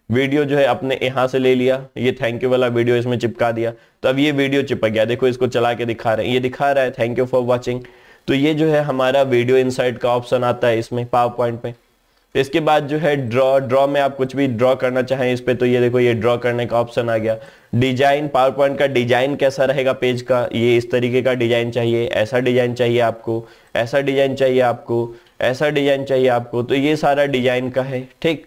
S1: वीडियो जो है अपने यहां से ले लिया, ये थैंक यू वाला वीडियो इसमें चिपका दिया, तो अब ये वीडियो चिपक गया। देखो इसको चला के दिखा रहे हैं, ये दिखा रहा है थैंक यू फॉर वॉचिंग। तो ये जो है हमारा वीडियो इंसर्ट का ऑप्शन आता है इसमें पावर पॉइंट में। इसके बाद जो है ड्रॉ में आप कुछ भी ड्रॉ करना चाहें इस पे, तो ये देखो ये ड्रॉ करने का ऑप्शन आ गया। डिजाइन, पावर पॉइंट का डिजाइन कैसा रहेगा पेज का, ये इस तरीके का डिजाइन चाहिए, ऐसा डिजाइन चाहिए आपको, ऐसा डिजाइन चाहिए आपको, ऐसा डिजाइन चाहिए आपको, तो ये सारा डिजाइन का है। ठीक,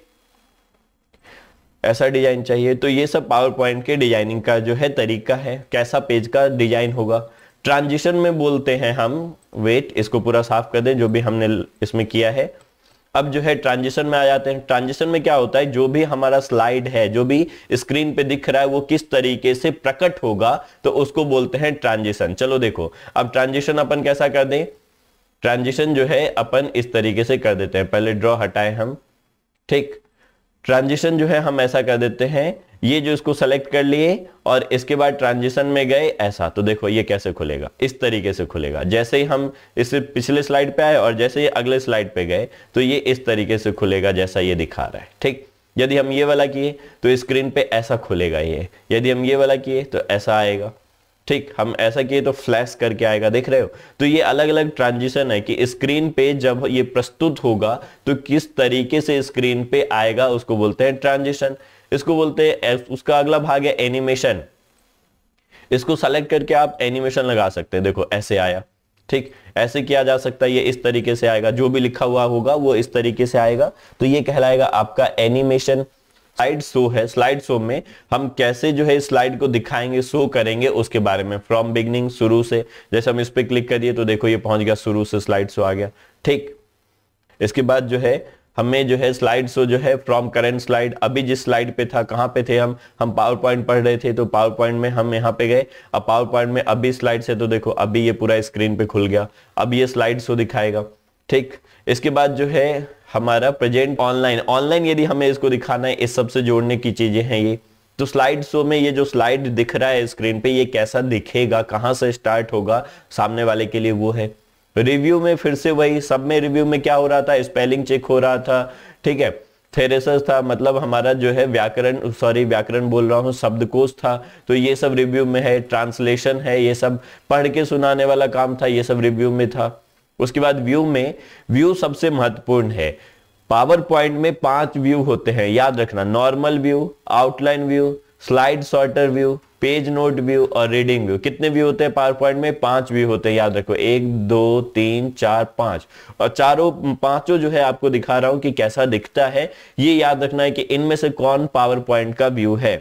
S1: ऐसा डिजाइन चाहिए, तो ये सब पावर पॉइंट के डिजाइनिंग का जो है तरीका है, कैसा पेज का डिजाइन होगा। ट्रांजिशन में बोलते हैं हम, वेट इसको पूरा साफ कर दें जो भी हमने इसमें किया है। अब जो है ट्रांजिशन में आ जाते हैं। ट्रांजिशन में क्या होता है, जो भी हमारा स्लाइड है, जो भी स्क्रीन पे दिख रहा है वो किस तरीके से प्रकट होगा, तो उसको बोलते हैं ट्रांजिशन। चलो देखो अब ट्रांजिशन अपन कैसा कर दें, ट्रांजिशन जो है अपन इस तरीके से कर देते हैं। पहले ड्रॉ हटाएं हम, ठीक, ट्रांजिशन जो है हम ऐसा कर देते हैं, ये जो इसको सेलेक्ट कर लिए और इसके बाद ट्रांजिशन में गए ऐसा, तो देखो ये कैसे खुलेगा, इस तरीके से खुलेगा। जैसे ही हम इस पिछले स्लाइड पे आए और जैसे ही अगले स्लाइड पे गए तो ये इस तरीके से खुलेगा जैसा ये दिखा रहा है। ठीक, यदि हम ये वाला किए तो स्क्रीन पे ऐसा खुलेगा ये, यदि हम ये वाला किए तो ऐसा आएगा। ठीक, हम ऐसा किए तो फ्लैश करके आएगा, देख रहे हो। तो ये अलग अलग ट्रांजिशन है कि स्क्रीन पे जब ये प्रस्तुत होगा तो किस तरीके से स्क्रीन पे आएगा, उसको बोलते हैं ट्रांजिशन। इसको बोलते हैं, उसका अगला भाग है एनिमेशन। इसको सेलेक्ट करके आप एनिमेशन लगा सकते हैं, देखो ऐसे आया। ठीक, ऐसे किया जा सकता है, ये इस तरीके से आएगा, जो भी लिखा हुआ होगा वो इस तरीके से आएगा, तो ये कहलाएगा आपका एनिमेशन। स्लाइड शो है, स्लाइड शो में हम कैसे जो है स्लाइड को दिखाएंगे, शो करेंगे, उसके बारे में फ्रॉम बिगनिंग, शुरू से। जैसे हम इस पे क्लिक करिए तो देखो ये पहुंच गया, शुरू से स्लाइड शो आ गया। ठीक, इसके बाद जो है हमें जो है स्लाइड शो जो है फ्रॉम करंट स्लाइड, अभी जिस स्लाइड पे था, कहां पे थे हम पावर पॉइंट पढ़ रहे थे, तो पावर पॉइंट में हम यहाँ पे गए। अब पावर पॉइंट में अभी स्लाइड से, तो देखो अभी ये पूरा स्क्रीन पे खुल गया, अब ये स्लाइड शो दिखाएगा। ठीक, इसके बाद जो है हमारा प्रेजेंट ऑनलाइन। ऑनलाइन यदि हमें इसको दिखाना है, इस सबसे जोड़ने की चीजें हैं ये। तो स्लाइड शो में ये जो स्लाइड दिख रहा है स्क्रीन पे, ये कैसा दिखेगा, कहां से स्टार्ट होगा सामने वाले के लिए, वो है। रिव्यू में फिर से वही, सब में रिव्यू में क्या हो रहा था, स्पेलिंग चेक हो रहा था। ठीक है, थेरेसस था, मतलब हमारा जो है व्याकरण बोल रहा हूँ, शब्दकोश था, तो ये सब रिव्यू में है। ट्रांसलेशन है, ये सब पढ़ के सुनाने वाला काम था, ये सब रिव्यू में था। उसके बाद व्यू में, व्यू सबसे महत्वपूर्ण है। पावर पॉइंट में 5 व्यू होते हैं, याद रखना। Normal view, outline view, slide sorter view, page note view और रीडिंग व्यू। कितने व्यू होते हैं पावर पॉइंट में? 5 व्यू होते हैं, याद रखो। 1 2 3 4 5, और पांचों जो है आपको दिखा रहा हूं कि कैसा दिखता है। ये याद रखना है कि इनमें से कौन पावर पॉइंट का व्यू है।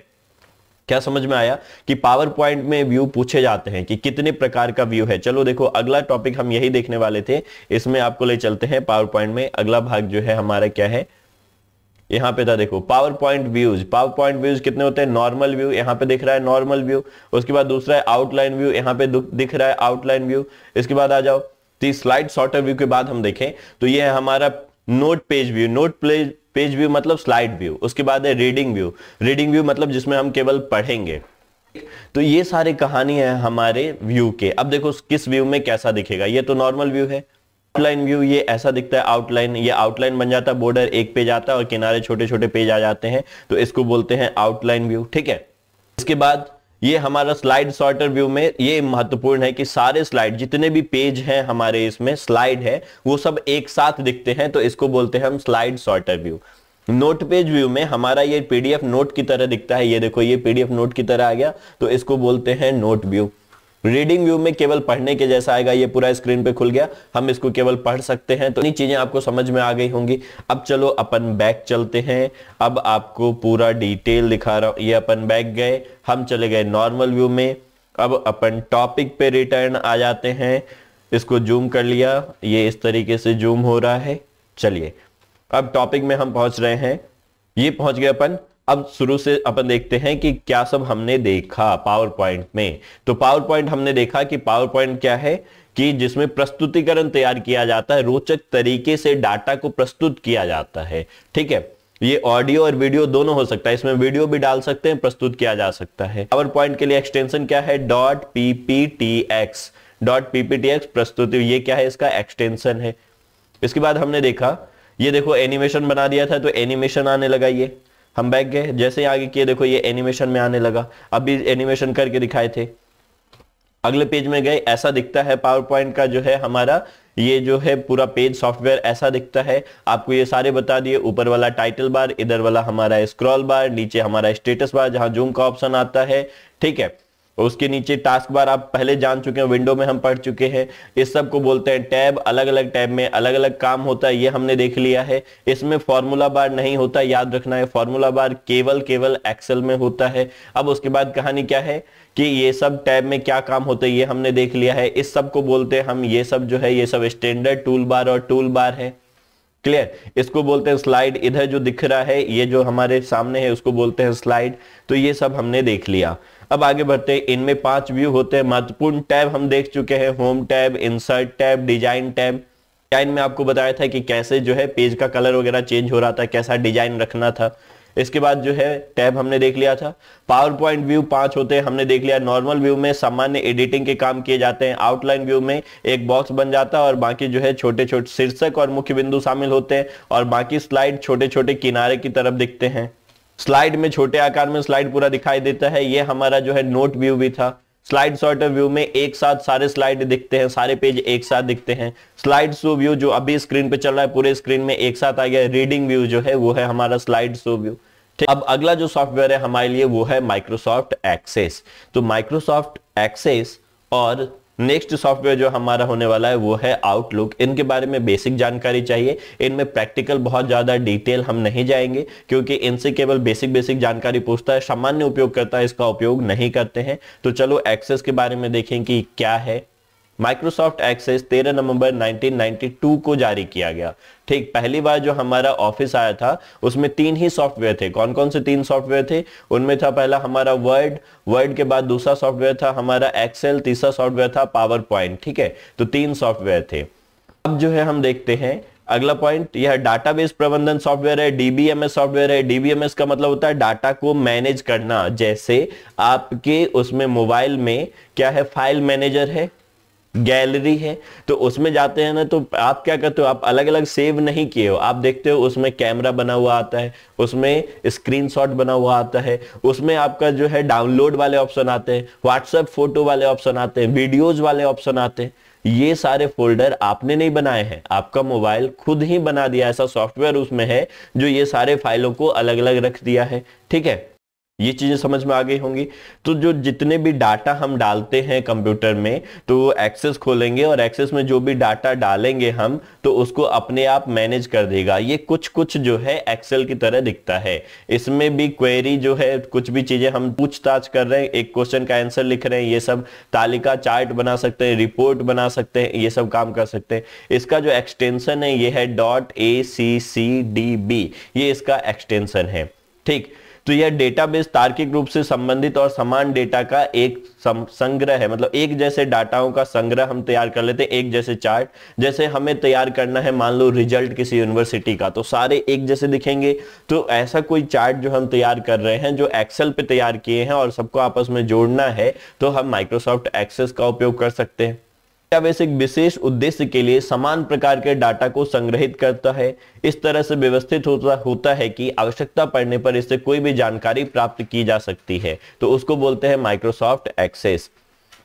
S1: क्या समझ में आया कि पावर पॉइंट में व्यू पूछे जाते हैं कि कितने प्रकार का व्यू है। चलो देखो, अगला टॉपिक हम यही देखने वाले थे, इसमें आपको ले चलते हैं पावर पॉइंट में। अगला भाग जो है हमारा क्या है, यहां पे था, देखो power point views. Power point views कितने होते हैं? नॉर्मल व्यू, यहां पे दिख रहा है नॉर्मल व्यू। उसके बाद दूसरा है आउटलाइन व्यू, यहां पे दिख रहा है आउटलाइन व्यू। इसके बाद आ जाओ स्लाइड सॉर्टर व्यू के बाद हम देखें तो ये है हमारा note page view. Note page view मतलब स्लाइड व्यू। उसके बाद है रीडिंग व्यू। रीडिंग व्यू मतलब जिसमें हम केवल पढ़ेंगे। तो ये सारी कहानी है हमारे व्यू के। अब देखो किस व्यू में कैसा दिखेगा। ये तो नॉर्मल व्यू है। आउटलाइन व्यू ये ऐसा दिखता है। आउटलाइन, ये आउटलाइन बन जाता है, बॉर्डर एक पेज आता है और किनारे छोटे छोटे पेज आ जाते हैं, तो इसको बोलते हैं आउटलाइन व्यू। ठीक है, इसके बाद ये हमारा स्लाइड सॉर्टर व्यू में ये महत्वपूर्ण है कि सारे स्लाइड, जितने भी पेज हैं हमारे इसमें स्लाइड है, वो सब एक साथ दिखते हैं, तो इसको बोलते हैं हम slide sorter view. Note page view में हमारा ये पीडीएफ नोट की तरह दिखता है, ये देखो ये पीडीएफ नोट की तरह आ गया, तो इसको बोलते हैं नोट व्यू। रीडिंग व्यू में केवल पढ़ने के जैसा आएगा, ये पूरा स्क्रीन पे खुल गया, हम इसको केवल पढ़ सकते हैं। तो ये चीजें आपको समझ में आ गई होंगी। अब चलो अपन बैक चलते हैं। अब आपको पूरा डिटेल दिखा रहा हूं। ये अपन बैक गए, हम चले गए नॉर्मल व्यू में। अब अपन टॉपिक पे रिटर्न आ जाते हैं। इसको जूम कर लिया, ये इस तरीके से जूम हो रहा है। चलिए अब टॉपिक में हम पहुंच रहे हैं, ये पहुंच गए अपन। अब शुरू से अपन देखते हैं कि क्या सब हमने देखा पावर पॉइंट में। तो पावर पॉइंट हमने देखा कि पावर पॉइंट क्या है कि जिसमें प्रस्तुतिकरण तैयार किया जाता है, रोचक तरीके से डाटा को प्रस्तुत किया जाता है। ठीक है, ये ऑडियो और वीडियो दोनों हो सकता है, इसमें वीडियो भी डाल सकते हैं, प्रस्तुत किया जा सकता है। पावर पॉइंट के लिए एक्सटेंशन क्या है? .pptx। .pptx प्रस्तुति, ये क्या है? इसका एक्सटेंशन है। इसके बाद हमने देखा, ये देखो एनिमेशन बना दिया था, तो एनिमेशन आने लगा। ये हम बैक गए, जैसे आगे किए देखो ये एनिमेशन में आने लगा। अभी एनिमेशन करके दिखाए थे। अगले पेज में गए, ऐसा दिखता है पावर पॉइंट का जो है हमारा, ये जो है पूरा पेज सॉफ्टवेयर ऐसा दिखता है। आपको ये सारे बता दिए। ऊपर वाला टाइटल बार, इधर वाला हमारा स्क्रॉल बार, नीचे हमारा स्टेटस बार जहां जूम का ऑप्शन आता है। ठीक है, उसके नीचे टास्क बार आप पहले जान चुके हैं, विंडो में हम पढ़ चुके हैं। इस सब को बोलते हैं टैब। अलग अलग टैब में अलग अलग काम होता है, ये हमने देख लिया है। इसमें फॉर्मूला बार नहीं होता, याद रखना है। फॉर्मूला बार केवल एक्सेल में होता है। अब उसके बाद कहानी क्या है कि ये सब टैब में क्या काम होता है, ये हमने देख लिया है। इस सब को बोलते हैं हम, ये सब जो है ये सब स्टैंडर्ड टूल बार और टूल बार है। क्लियर, इसको बोलते हैं स्लाइड। इधर जो दिख रहा है ये जो हमारे सामने है उसको बोलते हैं स्लाइड। तो ये सब हमने देख लिया। अब आगे बढ़ते हैं। इनमें 5 व्यू होते हैं। महत्वपूर्ण टैब हम देख चुके हैं, home tab, insert tab, design tab. Design में आपको बताया था कि कैसे जो है पेज का कलर वगैरह चेंज हो रहा था, कैसा डिजाइन रखना था। इसके बाद जो है टैब हमने देख लिया था। पावर पॉइंट व्यू 5 होते हैं, हमने देख लिया। नॉर्मल व्यू में सामान्य एडिटिंग के काम किए जाते हैं। आउटलाइन व्यू में एक बॉक्स बन जाता है और बाकी जो है छोटे छोटे शीर्षक और मुख्य बिंदु शामिल होते हैं और बाकी स्लाइड छोटे छोटे किनारे की तरफ दिखते हैं। स्लाइड में छोटे आकार में स्लाइड पूरा दिखाई देता है। ये हमारा जो है नोट व्यू भी था। स्लाइड सॉर्टर व्यू में एक साथ सारे स्लाइड दिखते हैं, सारे पेज एक साथ दिखते हैं। स्लाइड शो व्यू जो अभी स्क्रीन पे चल रहा है पूरे स्क्रीन में एक साथ आ गया। रीडिंग व्यू जो है वो है हमारा स्लाइड शो व्यू। अब अगला जो सॉफ्टवेयर है हमारे लिए वो है माइक्रोसॉफ्ट एक्सेस। तो माइक्रोसॉफ्ट एक्सेस और नेक्स्ट सॉफ्टवेयर जो हमारा होने वाला है वो है आउटलुक। इनके बारे में बेसिक जानकारी चाहिए। इनमें प्रैक्टिकल बहुत ज्यादा डिटेल हम नहीं जाएंगे क्योंकि इनसे केवल बेसिक जानकारी पूछता है, सामान्य उपयोगकर्ता इसका उपयोग नहीं करते हैं। तो चलो एक्सेस के बारे में देखें कि क्या है। माइक्रोसॉफ्ट एक्सेस 13 नवंबर 1992 को जारी किया गया। ठीक, पहली बार जो हमारा ऑफिस आया था उसमें 3 ही सॉफ्टवेयर थे। कौन कौन से 3 सॉफ्टवेयर थे? उनमें था पहला हमारा वर्ड के बाद दूसरा सॉफ्टवेयर था हमारा एक्सेल, तीसरा सॉफ्टवेयर था पावर पॉइंट। ठीक है, तो 3 सॉफ्टवेयर थे। अब जो है हम देखते हैं अगला पॉइंट, यह डाटाबेस प्रबंधन सॉफ्टवेयर है, डीबीएमएस सॉफ्टवेयर है। डीबीएमएस का मतलब होता है डाटा को मैनेज करना। जैसे आपके उसमें मोबाइल में क्या है, फाइल मैनेजर है, गैलरी है, तो उसमें जाते हैं ना तो आप क्या करते हो, आप अलग अलग सेव नहीं किए हो। आप देखते हो उसमें कैमरा बना हुआ आता है, उसमें स्क्रीनशॉट बना हुआ आता है, उसमें आपका जो है डाउनलोड वाले ऑप्शन आते हैं, व्हाट्सएप फोटो वाले ऑप्शन आते हैं, वीडियोज वाले ऑप्शन आते हैं। ये सारे फोल्डर आपने नहीं बनाए हैं, आपका मोबाइल खुद ही बना दिया। ऐसा सॉफ्टवेयर उसमें है जो ये सारे फाइलों को अलग अलग रख दिया है। ठीक है, ये चीजें समझ में आ गई होंगी। तो जो जितने भी डाटा हम डालते हैं कंप्यूटर में, तो एक्सेस खोलेंगे और एक्सेस में जो भी डाटा डालेंगे हम, तो उसको अपने आप मैनेज कर देगा। ये कुछ जो है एक्सेल की तरह दिखता है। इसमें भी क्वेरी जो है, कुछ भी चीजें हम पूछताछ कर रहे हैं, एक क्वेश्चन का आंसर लिख रहे हैं, ये सब तालिका चार्ट बना सकते हैं, रिपोर्ट बना सकते हैं, ये सब काम कर सकते हैं। इसका जो एक्सटेंशन है ये है .ACCDB, ये इसका एक्सटेंशन है। ठीक, तो यह डेटाबेस तार्किक रूप से संबंधित और समान डेटा का एक संग्रह है। मतलब एक जैसे डाटाओं का संग्रह हम तैयार कर लेते हैं, एक जैसे चार्ट। जैसे हमें तैयार करना है मान लो रिजल्ट किसी यूनिवर्सिटी का, तो सारे एक जैसे दिखेंगे। तो ऐसा कोई चार्ट जो हम तैयार कर रहे हैं, जो एक्सेल पे तैयार किए हैं और सबको आपस में जोड़ना है, तो हम माइक्रोसॉफ्ट एक्सेस का उपयोग कर सकते हैं। डेटाबेस एक विशेष उद्देश्य के लिए समान प्रकार के डाटा को संग्रहित करता है। इस तरह से व्यवस्थित होता है कि आवश्यकता पड़ने पर इससे कोई भी जानकारी प्राप्त की जा सकती है। तो उसको बोलते हैं माइक्रोसॉफ्ट एक्सेस।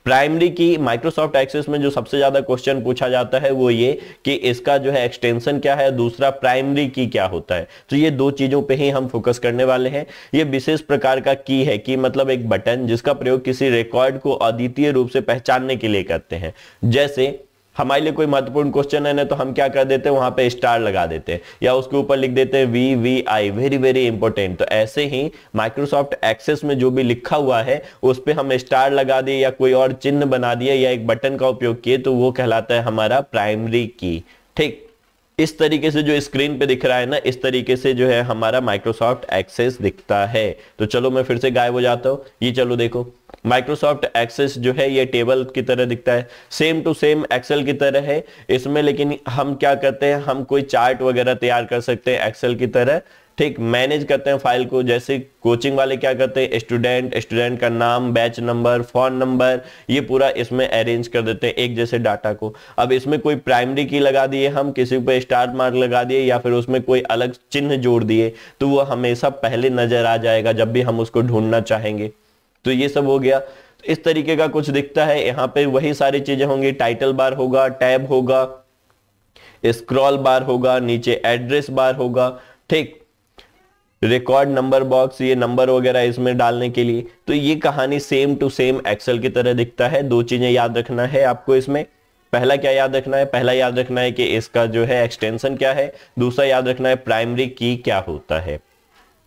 S1: प्राइमरी की माइक्रोसॉफ्ट एक्सेस में जो सबसे ज्यादा क्वेश्चन पूछा जाता है वो ये कि इसका जो है एक्सटेंशन क्या है, दूसरा प्राइमरी की क्या होता है। तो ये 2 चीजों पे ही हम फोकस करने वाले हैं। ये विशेष प्रकार का की है, की मतलब एक बटन जिसका प्रयोग किसी रिकॉर्ड को अद्वितीय रूप से पहचानने के लिए करते हैं। जैसे हमारे लिए कोई महत्वपूर्ण क्वेश्चन है ना, तो हम क्या कर देते हैं, वहां पे स्टार लगा देते हैं या उसके ऊपर लिख देते हैं VVI, वेरी वेरी इंपॉर्टेंट। तो ऐसे ही माइक्रोसॉफ्ट एक्सेस में जो भी लिखा हुआ है उस पे हम स्टार लगा दिए या कोई और चिन्ह बना दिया या एक बटन का उपयोग किए, तो वो कहलाता है हमारा प्राइमरी की। ठीक, इस तरीके से जो स्क्रीन पे दिख रहा है ना, इस तरीके से जो है हमारा माइक्रोसॉफ्ट एक्सेस दिखता है। तो चलो मैं फिर से गायब हो जाता हूं। ये चलो देखो, माइक्रोसॉफ्ट एक्सेस जो है ये टेबल की तरह दिखता है, सेम टू सेम एक्सेल की तरह है इसमें। लेकिन हम क्या करते हैं, हम कोई चार्ट वगैरह तैयार कर सकते हैं एक्सेल की तरह। ठीक, मैनेज करते हैं फाइल को। जैसे कोचिंग वाले क्या करते हैं, स्टूडेंट का नाम, बैच नंबर, फोन नंबर, ये पूरा इसमें अरेंज कर देते हैं एक जैसे डाटा को। अब इसमें कोई प्राइमरी की लगा दिए हम, किसी पे स्टार मार्क लगा दिए या फिर उसमें कोई अलग चिन्ह जोड़ दिए, तो वो हमेशा पहले नजर आ जाएगा जब भी हम उसको ढूंढना चाहेंगे। तो ये सब हो गया। इस तरीके का कुछ दिखता है। यहाँ पे वही सारी चीजें होंगी, टाइटल बार होगा, टैब होगा, स्क्रॉल बार होगा, नीचे एड्रेस बार होगा। ठीक, रिकॉर्ड नंबर बॉक्स, ये नंबर वगैरह इसमें डालने के लिए। तो ये कहानी सेम टू सेम एक्सेल की तरह दिखता है। 2 चीजें याद रखना है आपको इसमें। पहला क्या याद रखना है, पहला याद रखना है कि इसका जो है एक्सटेंशन क्या है, दूसरा याद रखना है प्राइमरी की क्या होता है।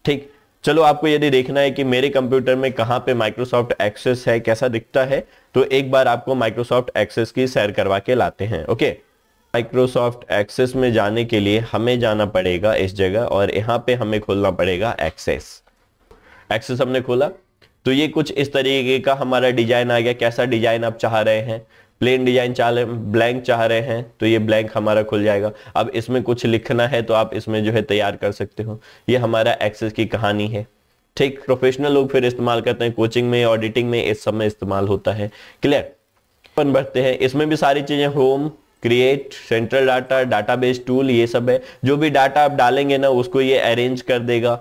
S1: ठीक, चलो आपको यदि देखना है कि मेरे कंप्यूटर में कहां पे माइक्रोसॉफ्ट एक्सेस है, कैसा दिखता है, तो एक बार आपको माइक्रोसॉफ्ट एक्सेस की सैर करवा के लाते हैं। ओके, माइक्रोसॉफ्ट एक्सेस में जाने के लिए हमें जाना पड़ेगा इस जगह और यहां पे हमें खोलना पड़ेगा एक्सेस। एक्सेस हमने खोला तो ये कुछ इस तरीके का हमारा डिजाइन आ गया। कैसा डिजाइन आप चाह रहे हैं, प्लेन डिजाइन ब्लैंक चाह रहे हैं तो ये ब्लैंक हमारा खुल जाएगा। अब इसमें कुछ लिखना है तो आप इसमें जो है तैयार कर सकते हो। ये हमारा एक्सेस की कहानी है। ठीक, प्रोफेशनल लोग फिर इस्तेमाल करते हैं, कोचिंग में, ऑडिटिंग में, इस सब में इस्तेमाल होता है। क्लियर, अपन बढ़ते हैं। इसमें भी सारी चीजें, home, create, central data, database tool, ये सब है। जो भी डाटा आप डालेंगे ना उसको ये अरेंज कर देगा।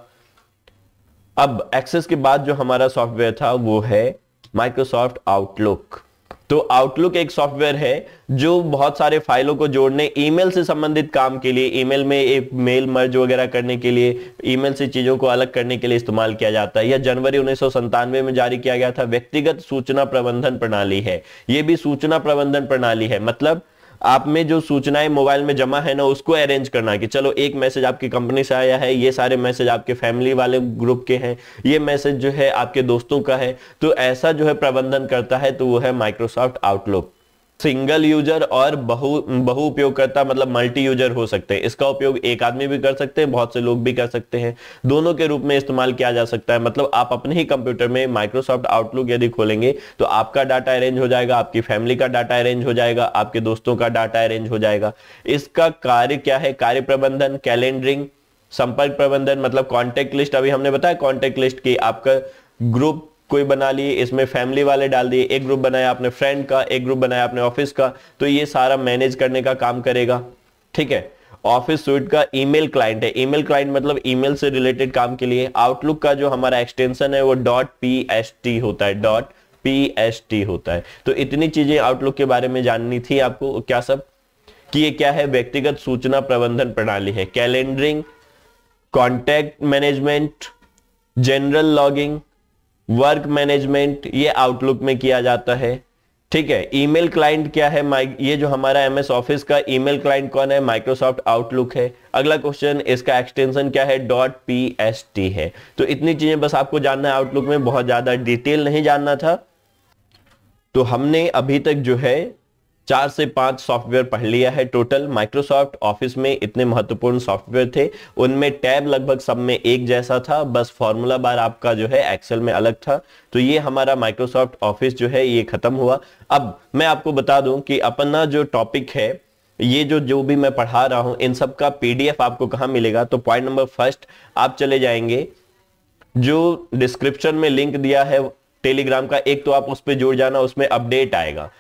S1: अब एक्सेस के बाद जो हमारा सॉफ्टवेयर था वो है माइक्रोसॉफ्ट आउटलुक। तो आउटलुक एक सॉफ्टवेयर है जो बहुत सारे फाइलों को जोड़ने, ईमेल से संबंधित काम के लिए, ईमेल में एक मेल मर्ज वगैरह करने के लिए, ईमेल से चीजों को अलग करने के लिए इस्तेमाल किया जाता है। यह जनवरी 1997 में जारी किया गया था। व्यक्तिगत सूचना प्रबंधन प्रणाली है। यह भी सूचना प्रबंधन प्रणाली है, मतलब आप में जो सूचनाएं मोबाइल में जमा है ना उसको अरेंज करना, कि चलो एक मैसेज आपकी कंपनी से आया है, ये सारे मैसेज आपके फैमिली वाले ग्रुप के हैं, ये मैसेज जो है आपके दोस्तों का है, तो ऐसा जो है प्रबंधन करता है तो वो है माइक्रोसॉफ्ट आउटलुक। सिंगल यूजर और बहु उपयोगकर्ता, मतलब मल्टी यूजर हो सकते हैं। इसका उपयोग एक आदमी भी कर सकते हैं, बहुत से लोग भी कर सकते हैं, दोनों के रूप में इस्तेमाल किया जा सकता है। मतलब आप अपने ही कंप्यूटर में माइक्रोसॉफ्ट आउटलुक यदि खोलेंगे तो आपका डाटा अरेंज हो जाएगा, आपकी फैमिली का डाटा अरेंज हो जाएगा, आपके दोस्तों का डाटा अरेंज हो जाएगा। इसका कार्य क्या है? कार्य प्रबंधन, कैलेंडरिंग, संपर्क प्रबंधन, मतलब कॉन्टेक्ट लिस्ट। अभी हमने बताया कॉन्टेक्ट लिस्ट की, आपका ग्रुप कोई बना लिए, इसमें फैमिली वाले डाल दिए, एक ग्रुप बनाया आपने फ्रेंड का, एक ग्रुप बनाया आपने ऑफिस का, तो ये सारा मैनेज करने का काम करेगा। ठीक है। ऑफिस सूट का ईमेल क्लाइंट है। ईमेल क्लाइंट मतलब ईमेल से रिलेटेड काम के लिए। आउटलुक का जो हमारा एक्सटेंशन है वो .pst होता है, .pst होता है। तो इतनी चीजें आउटलुक के बारे में जाननी थी आपको। क्या सब कि ये क्या है? व्यक्तिगत सूचना प्रबंधन प्रणाली है। Calendering, contact management, general logging, work management, ये आउटलुक में किया जाता है। ठीक है। ईमेल क्लाइंट क्या है? ये जो हमारा एमएस ऑफिस का ईमेल क्लाइंट कौन है? माइक्रोसॉफ्ट आउटलुक है। अगला क्वेश्चन, इसका एक्सटेंशन क्या है? .pst है। तो इतनी चीजें बस आपको जानना है आउटलुक में, बहुत ज्यादा डिटेल नहीं जानना था। तो हमने अभी तक जो है 4 से 5 सॉफ्टवेयर पढ़ लिया है टोटल। माइक्रोसॉफ्ट ऑफिस में इतने महत्वपूर्ण सॉफ्टवेयर थे, उनमें टैब लगभग सब में एक जैसा था, बस फॉर्मूला बार आपका जो है एक्सेल में अलग था। तो ये हमारा माइक्रोसॉफ्ट ऑफिस जो है ये खत्म हुआ। अब मैं आपको बता दूं कि अपना जो टॉपिक है, ये जो भी मैं पढ़ा रहा हूं, इन सब का पीडीएफ आपको कहां मिलेगा? तो पॉइंट नंबर फर्स्ट, आप चले जाएंगे, जो डिस्क्रिप्शन में लिंक दिया है टेलीग्राम का, एक तो आप उस पर जुड़ जाना, उसमें अपडेट आएगा।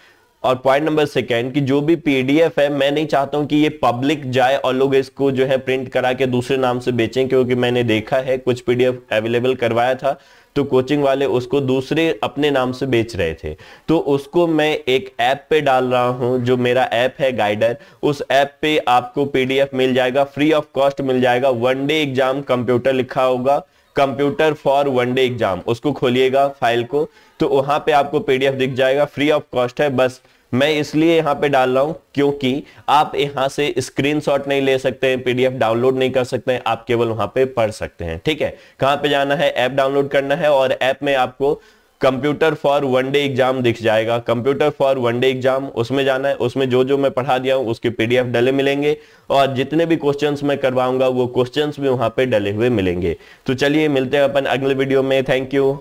S1: और पॉइंट नंबर सेकंड कि जो भी पीडीएफ है, मैं नहीं चाहता हूं कि ये पब्लिक जाए और लोग इसको जो है प्रिंट करा के दूसरे नाम से बेचें, क्योंकि मैंने देखा है कुछ पीडीएफ अवेलेबल करवाया था तो कोचिंग वाले उसको दूसरे अपने नाम से बेच रहे थे। तो उसको मैं एक ऐप पे डाल रहा हूं, जो मेरा ऐप है गाइडर, उस ऐप पे आपको पीडीएफ मिल जाएगा, फ्री ऑफ कॉस्ट मिल जाएगा। वन डे एग्जाम कंप्यूटर लिखा होगा, computer for one day exam, उसको खोलिएगा फाइल को, तो वहां पे आपको पीडीएफ दिख जाएगा, फ्री ऑफ कॉस्ट है। बस मैं इसलिए यहां पे डाल रहा हूं क्योंकि आप यहां से स्क्रीनशॉट नहीं ले सकते हैं, पीडीएफ डाउनलोड नहीं कर सकते हैं, आप केवल वहां पे पढ़ सकते हैं। ठीक है। कहां पे जाना है? ऐप डाउनलोड करना है, और ऐप में आपको computer for one day exam दिख जाएगा, computer for one day exam, उसमें जाना है। उसमें जो मैं पढ़ा दिया हूं उसके पीडीएफ डले मिलेंगे, और जितने भी क्वेश्चंस मैं करवाऊंगा वो क्वेश्चंस भी वहां पे डले हुए मिलेंगे। तो चलिए मिलते हैं अपन अगले वीडियो में। Thank you.